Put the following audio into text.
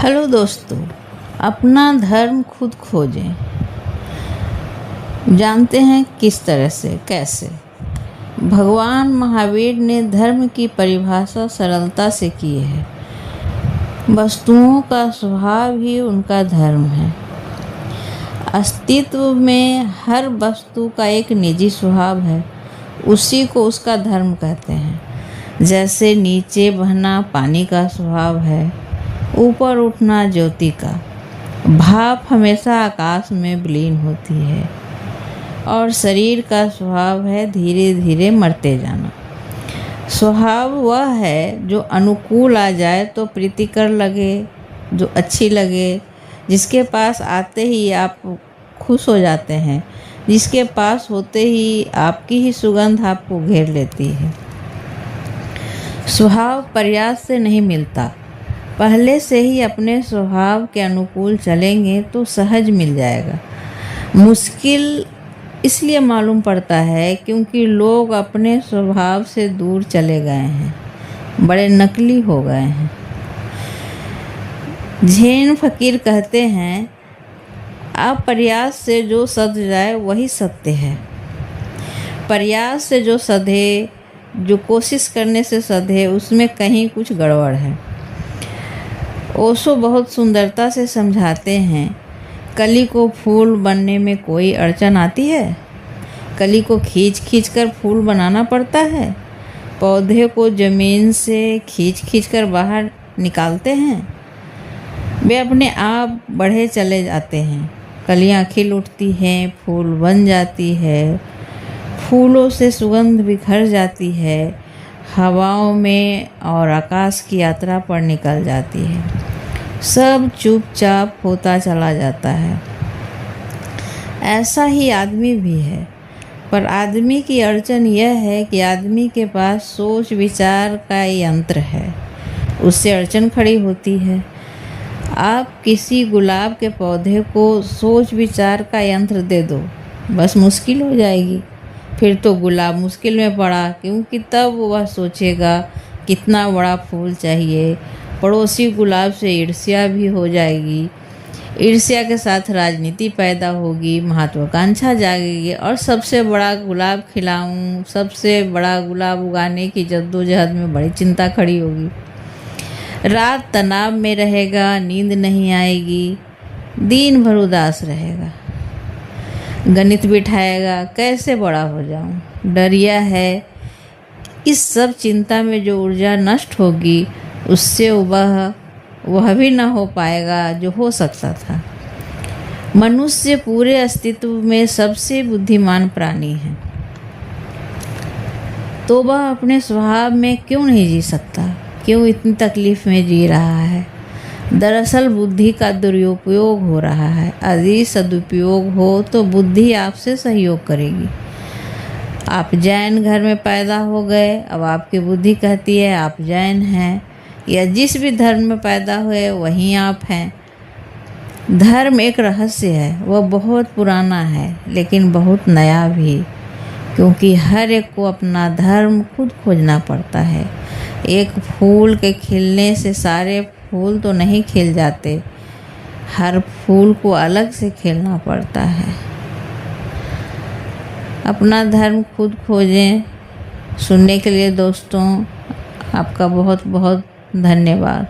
Hello दोस्तों, अपना धर्म खुद खोजें। जानते हैं किस तरह से, कैसे? भगवान महावीर ने धर्म की परिभाषा सरलता से की है। वस्तुओं का स्वभाव ही उनका धर्म है। अस्तित्व में हर वस्तु का एक निजी स्वभाव है, उसी को उसका धर्म कहते हैं। जैसे नीचे बहना पानी का स्वभाव है, ऊपर उठना ज्योति का। भाप हमेशा आकाश में विलीन होती है और शरीर का स्वभाव है धीरे धीरे मरते जाना। स्वभाव वह है जो अनुकूल आ जाए तो प्रीतिकर लगे, जो अच्छी लगे, जिसके पास आते ही आप खुश हो जाते हैं, जिसके पास होते ही आपकी ही सुगंध आपको घेर लेती है। स्वभाव प्रयास से नहीं मिलता। पहले से ही अपने स्वभाव के अनुकूल चलेंगे तो सहज मिल जाएगा। मुश्किल इसलिए मालूम पड़ता है क्योंकि लोग अपने स्वभाव से दूर चले गए हैं, बड़े नकली हो गए हैं। जैन फकीर कहते हैं, अप्रयास से जो सध जाए वही सत्य है। प्रयास से जो सधे, जो कोशिश करने से सधे, उसमें कहीं कुछ गड़बड़ है। ओशो बहुत सुंदरता से समझाते हैं, कली को फूल बनने में कोई अड़चन आती है? कली को खींच खींच कर फूल बनाना पड़ता है। पौधे को ज़मीन से खींच खींच कर बाहर निकालते हैं, वे अपने आप बढ़े चले जाते हैं। कलियां खिल उठती हैं, फूल बन जाती है, फूलों से सुगंध बिखर जाती है, हवाओं में और आकाश की यात्रा पर निकल जाती है। सब चुपचाप होता चला जाता है। ऐसा ही आदमी भी है, पर आदमी की अड़चन यह है कि आदमी के पास सोच विचार का यंत्र है, उससे अड़चन खड़ी होती है। आप किसी गुलाब के पौधे को सोच विचार का यंत्र दे दो, बस मुश्किल हो जाएगी। फिर तो गुलाब मुश्किल में पड़ा, क्योंकि तब वह सोचेगा कितना बड़ा फूल चाहिए। पड़ोसी गुलाब से ईर्ष्या भी हो जाएगी, ईर्ष्या के साथ राजनीति पैदा होगी, महत्वाकांक्षा जागेगी और सबसे बड़ा गुलाब खिलाऊं, सबसे बड़ा गुलाब उगाने की जद्दोजहद में बड़ी चिंता खड़ी होगी। रात तनाव में रहेगा, नींद नहीं आएगी, दिन भर उदास रहेगा, गणित बिठाएगा, कैसे बड़ा हो जाऊं। डर यह है, इस सब चिंता में जो ऊर्जा नष्ट होगी उससे वह भी न हो पाएगा जो हो सकता था। मनुष्य पूरे अस्तित्व में सबसे बुद्धिमान प्राणी है, तो वह अपने स्वभाव में क्यों नहीं जी सकता? क्यों इतनी तकलीफ में जी रहा है? दरअसल बुद्धि का दुरुपयोग हो रहा है। यदि सदुपयोग हो तो बुद्धि आपसे सहयोग करेगी। आप जैन घर में पैदा हो गए, अब आपकी बुद्धि कहती है आप जैन हैं, या जिस भी धर्म में पैदा हुए वहीं आप हैं। धर्म एक रहस्य है, वह बहुत पुराना है लेकिन बहुत नया भी, क्योंकि हर एक को अपना धर्म खुद खोजना पड़ता है। एक फूल के खिलने से सारे फूल तो नहीं खिल जाते, हर फूल को अलग से खिलना पड़ता है। अपना धर्म खुद खोजें। सुनने के लिए दोस्तों आपका बहुत बहुत धन्यवाद।